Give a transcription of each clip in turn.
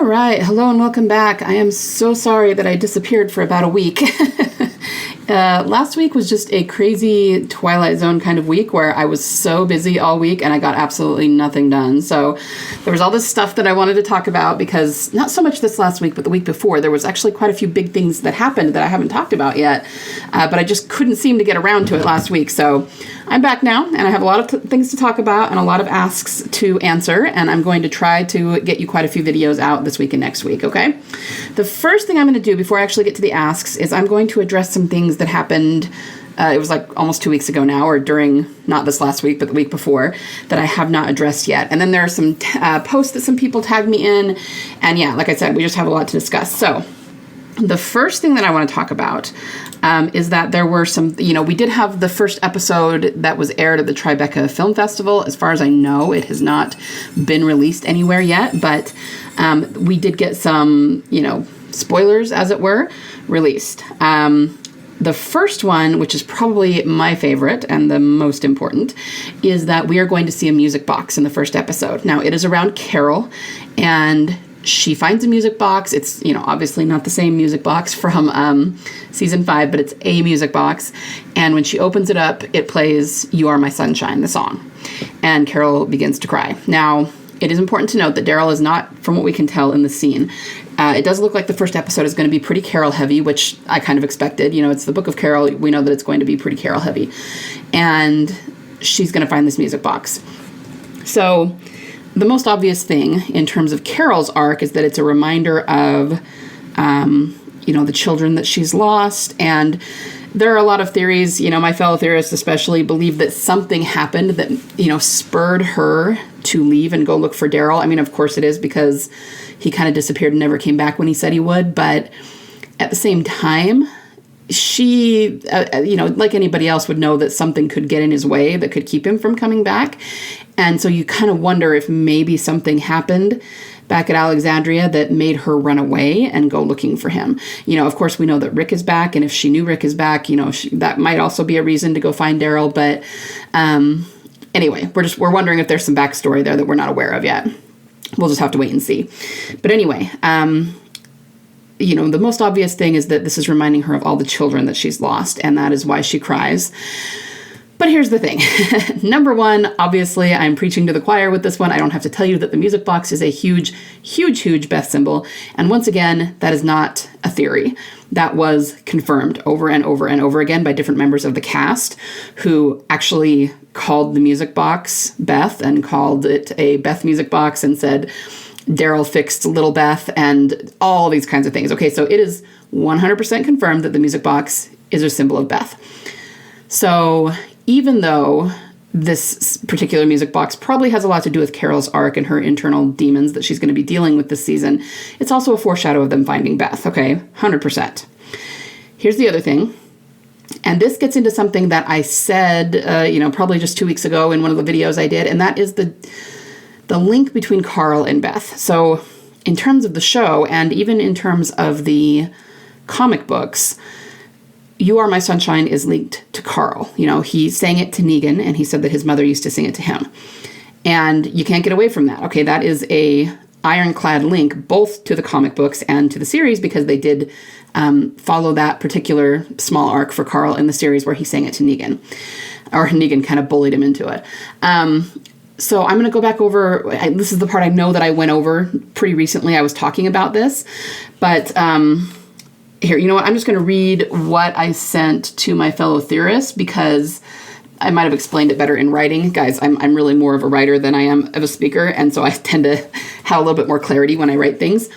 All right. Hello and welcome back. I am so sorry that I disappeared for about a week. Last week was just a crazy Twilight Zone kind of week where I was so busy all week and I got absolutely nothing done. So there was all this stuff that I wanted to talk about because not so much this last week, but the week before, there was actually quite a few big things that happened that I haven't talked about yet. But I just couldn't seem to get around to it last week. So I'm back now and I have a lot of things to talk about and a lot of asks to answer. And I'm going to try to get you quite a few videos out this week and next week. Okay. The first thing I'm going to do before I actually get to the asks is I'm going to address some things that happened. It was like almost 2 weeks ago now, or during, not this last week, but the week before, that I have not addressed yet. And then there are some posts that some people tagged me in. And yeah, like I said, we just have a lot to discuss. So the first thing that I want to talk about is that there were some, we did have the first episode that was aired at the Tribeca Film Festival. As far as I know, it has not been released anywhere yet, but we did get some, spoilers, as it were, released. The first one, which is probably my favorite and the most important, is that we are going to see a music box in the first episode. Now, it is around Carol, and she finds a music box. It's, obviously not the same music box from season 5, but it's a music box. And when she opens it up, it plays You Are My Sunshine, the song. And Carol begins to cry. Now, it is important to note that Daryl is not, from what we can tell in the scene. It does look like the first episode is going to be pretty Carol heavy, which I kind of expected. It's the Book of Carol. We know that it's going to be pretty Carol heavy. And she's going to find this music box. So the most obvious thing in terms of Carol's arc is that it's a reminder of, the children that she's lost. And there are a lot of theories, my fellow theorists especially believe that something happened that, spurred her to leave and go look for Daryl. I mean, of course it is, because he kind of disappeared and never came back when he said he would. But at the same time, she, like anybody else would know that something could get in his way that could keep him from coming back. And so you kind of wonder if maybe something happened back at Alexandria that made her run away and go looking for him. Of course, we know that Rick is back. And if she knew Rick is back, that might also be a reason to go find Daryl. But anyway, we're wondering if there's some backstory there that we're not aware of yet. We'll just have to wait and see. But anyway, the most obvious thing is that this is reminding her of all the children that she's lost, and that is why she cries. But here's the thing. Number one, obviously, I'm preaching to the choir with this one. I don't have to tell you that the music box is a huge, huge, huge Beth symbol. And once again, that is not a theory. That was confirmed over and over and over again by different members of the cast who actually called the music box Beth and called it a Beth music box and said Daryl fixed little Beth and all these kinds of things. Okay, so it is 100% confirmed that the music box is a symbol of Beth. So even though this particular music box probably has a lot to do with Carol's arc and her internal demons that she's going to be dealing with this season, it's also a foreshadow of them finding Beth, okay? 100%. Here's the other thing, and this gets into something that I said, probably just 2 weeks ago in one of the videos I did, and that is the link between Carl and Beth. So in terms of the show, and even in terms of the comic books, You Are My Sunshine is linked to Carl. He sang it to Negan, and he said that his mother used to sing it to him. And you can't get away from that. Okay, that is a ironclad link both to the comic books and to the series, because they did follow that particular small arc for Carl in the series where he sang it to Negan. Or Negan kind of bullied him into it. So I'm going to go back over, this is the part I know that I went over pretty recently. I was talking about this, but here, you know what? I'm just going to read what I sent to my fellow theorists because I might have explained it better in writing. Guys, I'm really more of a writer than I am of a speaker, and so I tend to have a little bit more clarity when I write things.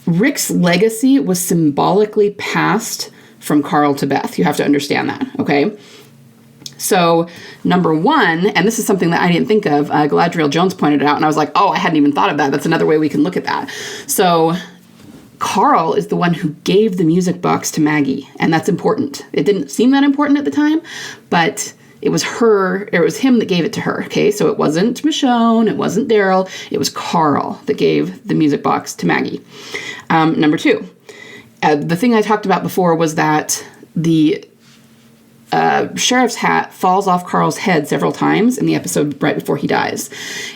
Rick's legacy was symbolically passed from Carl to Beth. You have to understand that, okay? So, number one, and this is something that I didn't think of, Galadriel Jones pointed it out, and I was like, oh, I hadn't even thought of that. That's another way we can look at that. So Carl is the one who gave the music box to Maggie, and that's important. It didn't seem that important at the time, but it was him that gave it to her, okay? So it wasn't Michonne, it wasn't Daryl, it was Carl that gave the music box to Maggie. Number two, the thing I talked about before was that the sheriff's hat falls off Carl's head several times in the episode right before he dies.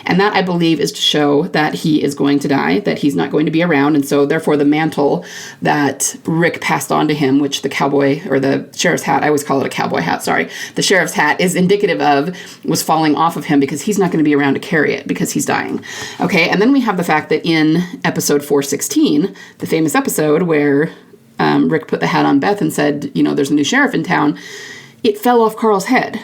And that, I believe, is to show that he is going to die, that he's not going to be around. And so, therefore, the mantle that Rick passed on to him, which the cowboy, or the sheriff's hat, I always call it a cowboy hat, sorry, the sheriff's hat is indicative of, was falling off of him because he's not going to be around to carry it because he's dying. Okay, and then we have the fact that in episode 416, the famous episode where Rick put the hat on Beth and said, there's a new sheriff in town, it fell off Carl's head,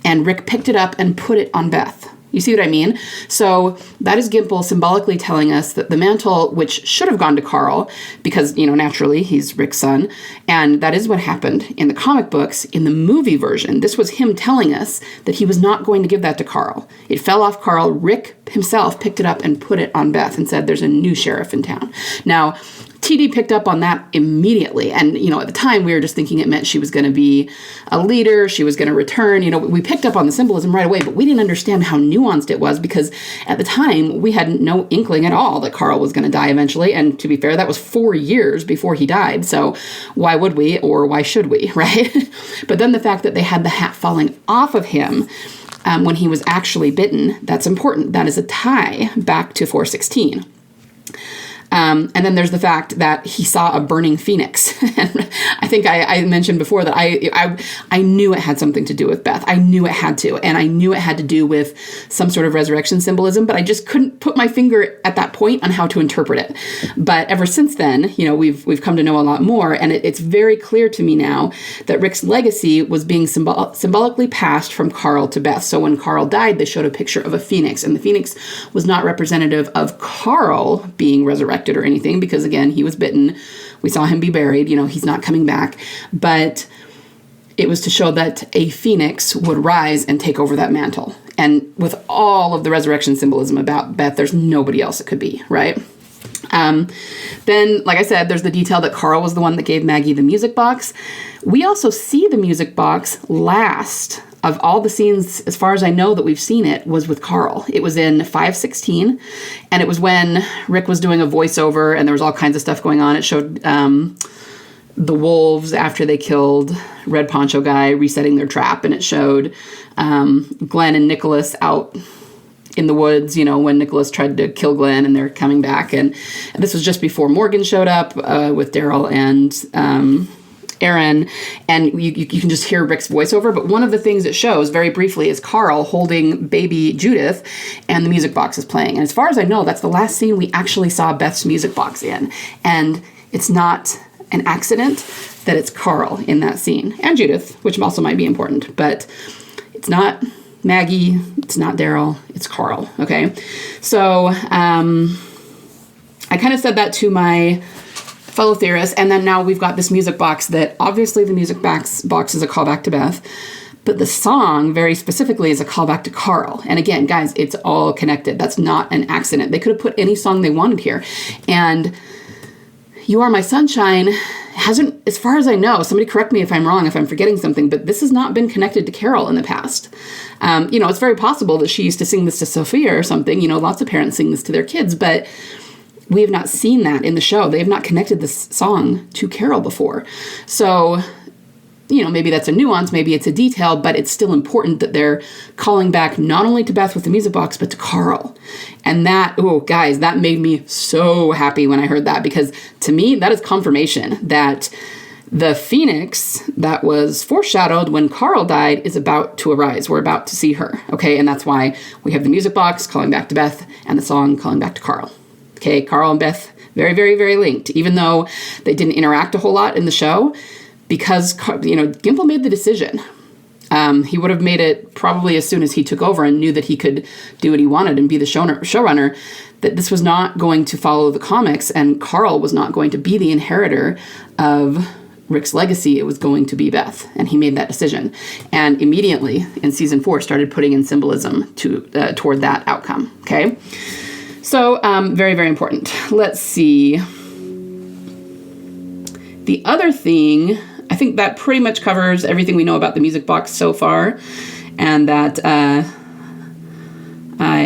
and Rick picked it up and put it on Beth. You see what I mean? So that is Gimple symbolically telling us that the mantle, which should have gone to Carl, because, naturally, he's Rick's son, and that is what happened in the comic books. In the movie version, this was him telling us that he was not going to give that to Carl. It fell off Carl. Rick himself picked it up and put it on Beth and said, there's a new sheriff in town. Now, TD picked up on that immediately. And, at the time, we were just thinking it meant she was going to be a leader. She was going to return. We picked up on the symbolism right away, but we didn't understand how nuanced it was because at the time, we had no inkling at all that Carl was going to die eventually. And to be fair, that was 4 years before he died. So why would we, or why should we, right? But then the fact that they had the hat falling off of him when he was actually bitten, that's important. That is a tie back to 416. And then there's the fact that he saw a burning phoenix. And I think I mentioned before that I knew it had something to do with Beth. I knew it had to. And I knew it had to do with some sort of resurrection symbolism, but I just couldn't put my finger at that point on how to interpret it. But ever since then, we've come to know a lot more. And it's very clear to me now that Rick's legacy was being symbolically passed from Carl to Beth. So when Carl died, they showed a picture of a phoenix. And the phoenix was not representative of Carl being resurrected or anything, because again, he was bitten. We saw him be buried. He's not coming back. But it was to show that a phoenix would rise and take over that mantle. And with all of the resurrection symbolism about Beth, there's nobody else it could be, right? Then, like I said, there's the detail that Carl was the one that gave Maggie the music box. We also see the music box last of all the scenes, as far as I know that we've seen it, was with Carl. It was in 516, and it was when Rick was doing a voiceover, and there was all kinds of stuff going on. It showed the wolves after they killed Red Poncho Guy resetting their trap, and it showed Glenn and Nicholas out in the woods, when Nicholas tried to kill Glenn, and they're coming back. And this was just before Morgan showed up with Daryl and Aaron, and you can just hear Rick's voiceover. But one of the things it shows very briefly is Carl holding baby Judith, and the music box is playing. And as far as I know, that's the last scene we actually saw Beth's music box in. And it's not an accident that it's Carl in that scene, and Judith, which also might be important. But it's not Maggie, it's not Daryl, it's Carl, okay? So I kind of said that to my fellow theorists, and then now we've got this music box that obviously the music box is a callback to Beth, but the song very specifically is a callback to Carl. And again, guys, it's all connected. That's not an accident. They could have put any song they wanted here. And You Are My Sunshine hasn't, as far as I know, somebody correct me if I'm wrong, if I'm forgetting something, but this has not been connected to Carol in the past. It's very possible that she used to sing this to Sophia or something. Lots of parents sing this to their kids, but we have not seen that in the show. They have not connected this song to Carol before. So, maybe that's a nuance, maybe it's a detail, but it's still important that they're calling back not only to Beth with the music box, but to Carl. And that, guys, that made me so happy when I heard that, because to me, that is confirmation that the phoenix that was foreshadowed when Carl died is about to arise. We're about to see her, okay? And that's why we have the music box calling back to Beth and the song calling back to Carl. Okay, Carl and Beth, very, very, very linked, even though they didn't interact a whole lot in the show, because, Gimple made the decision. He would have made it probably as soon as he took over and knew that he could do what he wanted and be the showrunner, that this was not going to follow the comics, and Carl was not going to be the inheritor of Rick's legacy. It was going to be Beth, and he made that decision. And immediately in season 4 started putting in symbolism toward that outcome, okay? So, very, very important. Let's see. The other thing, I think that pretty much covers everything we know about the music box so far, and that I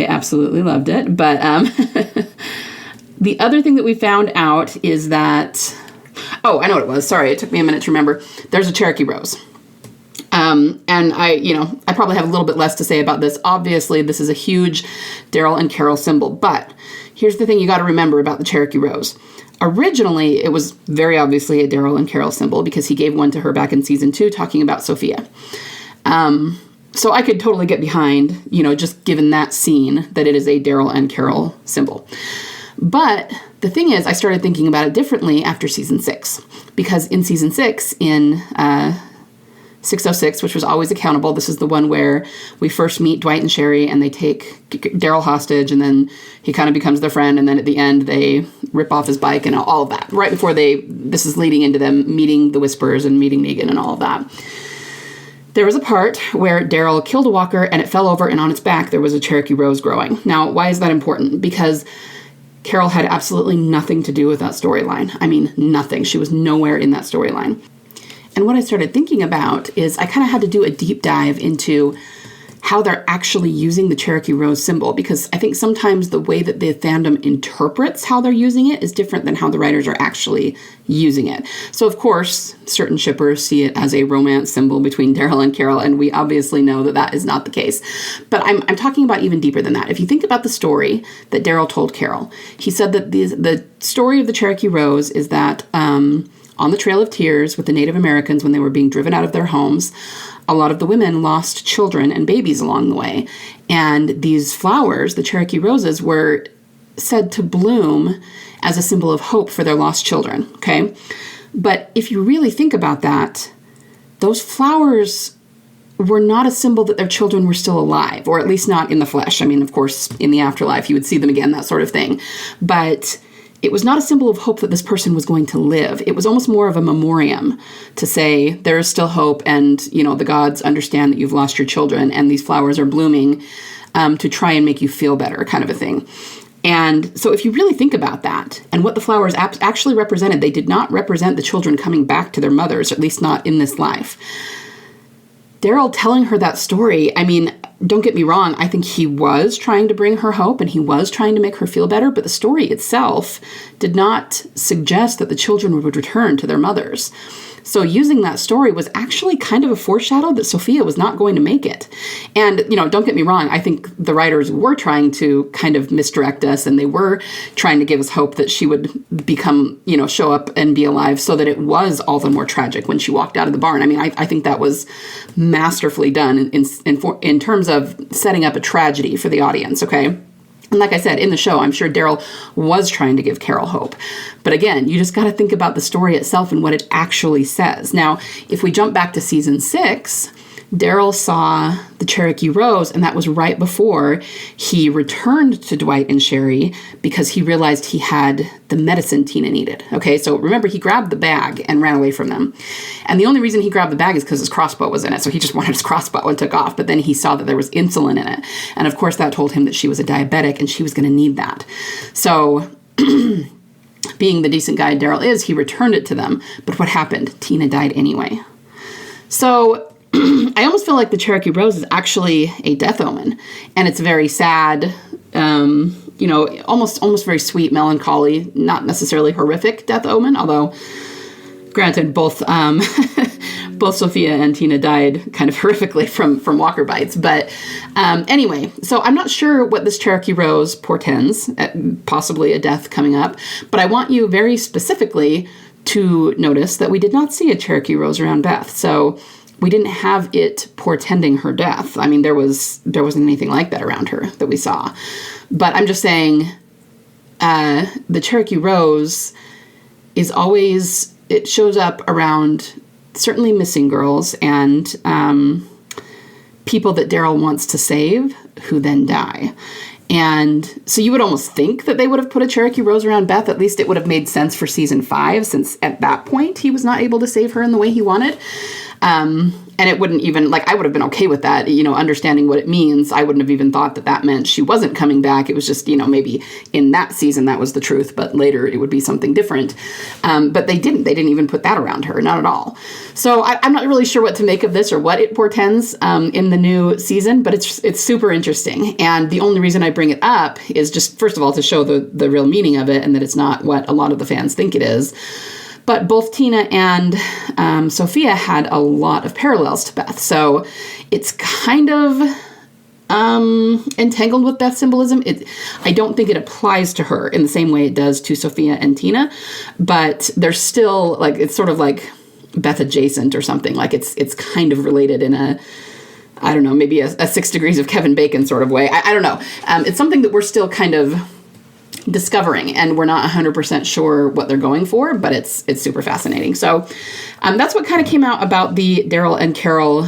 absolutely loved it. But the other thing that we found out is that, I know what it was. Sorry, it took me a minute to remember. There's a Cherokee Rose. And I probably have a little bit less to say about this. Obviously, this is a huge Daryl and Carol symbol. But here's the thing you got to remember about the Cherokee Rose. Originally, it was very obviously a Daryl and Carol symbol because he gave one to her back in season 2 talking about Sophia. So I could totally get behind, just given that scene, that it is a Daryl and Carol symbol. But the thing is, I started thinking about it differently after season 6. Because in season 6, in 606, which was Always Accountable, this is the one where we first meet Dwight and Sherry, and they take Daryl hostage, and then he kind of becomes their friend, and then at the end they rip off his bike and all of that. Right before this is leading into them meeting the Whisperers and meeting Negan and all of that. There was a part where Daryl killed a walker and it fell over, and on its back there was a Cherokee Rose growing. Now, why is that important? Because Carol had absolutely nothing to do with that storyline. I mean, nothing. She was nowhere in that storyline. And what I started thinking about is I kind of had to do a deep dive into how they're actually using the Cherokee Rose symbol, because I think sometimes the way that the fandom interprets how they're using it is different than how the writers are actually using it. So, of course, certain shippers see it as a romance symbol between Daryl and Carol, and we obviously know that that is not the case. But I'm talking about even deeper than that. If you think about the story that Daryl told Carol, he said that the story of the Cherokee Rose is that on the Trail of Tears with the Native Americans, when they were being driven out of their homes, a lot of the women lost children and babies along the way. And these flowers, the Cherokee Roses, were said to bloom as a symbol of hope for their lost children, okay? But if you really think about that, those flowers were not a symbol that their children were still alive, or at least not in the flesh. I mean, of course, in the afterlife, you would see them again, that sort of thing. But it was not a symbol of hope that this person was going to live. It was almost more of a memoriam to say there is still hope, and the gods understand that you've lost your children, and these flowers are blooming to try and make you feel better, kind of a thing. And so if you really think about that and what the flowers actually represented, they did not represent the children coming back to their mothers, or at least not in this life. Daryl telling her that story, I mean, don't get me wrong, I think he was trying to bring her hope and he was trying to make her feel better, but the story itself did not suggest that the children would return to their mothers. So using that story was actually kind of a foreshadow that Sophia was not going to make it. And, don't get me wrong, I think the writers were trying to kind of misdirect us, and they were trying to give us hope that she would become, show up and be alive, so that it was all the more tragic when she walked out of the barn. I mean, I think that was masterfully done in terms of setting up a tragedy for the audience, okay? And like I said, in the show, I'm sure Daryl was trying to give Carol hope. But again, you just got to think about the story itself and what it actually says. Now, if we jump back to season 6, Daryl saw the Cherokee Rose, and that was right before he returned to Dwight and Sherry because he realized he had the medicine Tina needed. Okay, so remember, he grabbed the bag and ran away from them. And the only reason he grabbed the bag is because his crossbow was in it, so he just wanted his crossbow and took off. But then he saw that there was insulin in it. And of course, that told him that she was a diabetic and she was going to need that. So being the decent guy Daryl is, he returned it to them. But what happened? Tina died anyway. So I almost feel like the Cherokee Rose is actually a death omen, and it's very sad, almost very sweet, melancholy, not necessarily horrific death omen, although granted, both Sophia and Tina died kind of horrifically from walker bites. But anyway, so I'm not sure what this Cherokee Rose portends, possibly a death coming up, but I want you very specifically to notice that we did not see a Cherokee Rose around Beth. So we didn't have it portending her death. I mean, there wasn't anything like that around her that we saw. But I'm just saying, the Cherokee Rose is always, it shows up around certainly missing girls and people that Daryl wants to save who then die. And so you would almost think that they would have put a Cherokee Rose around Beth. At least it would have made sense for season 5, since at that point he was not able to save her in the way he wanted. And it wouldn't even, I would have been okay with that, understanding what it means. I wouldn't have even thought that that meant she wasn't coming back. It was just, maybe in that season that was the truth, but later it would be something different. But they didn't even put that around her, not at all. So I'm not really sure what to make of this or what it portends in the new season, but it's super interesting. And the only reason I bring it up is just, first of all, to show the real meaning of it, and that it's not what a lot of the fans think it is. But both Tina and Sophia had a lot of parallels to Beth. So it's kind of entangled with Beth's symbolism. I don't think it applies to her in the same way it does to Sophia and Tina, but there's still like, it's sort of like Beth adjacent or something. Like it's kind of related in a, I don't know, maybe a 6 degrees of Kevin Bacon sort of way. I don't know. It's something that we're still kind of discovering, and we're not 100% sure what they're going for, but it's super fascinating. So that's what kind of came out about the Daryl and Carol,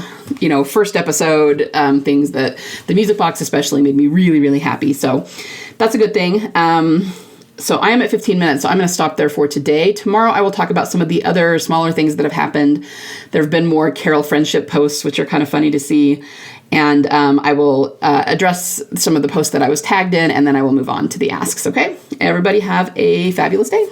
first episode, things that the Music Box especially made me really, really happy. So that's a good thing. So I am at 15 minutes, so I'm going to stop there for today. Tomorrow I will talk about some of the other smaller things that have happened. There have been more Carol friendship posts, which are kind of funny to see. And I will address some of the posts that I was tagged in, and then I will move on to the asks, okay? Everybody have a fabulous day.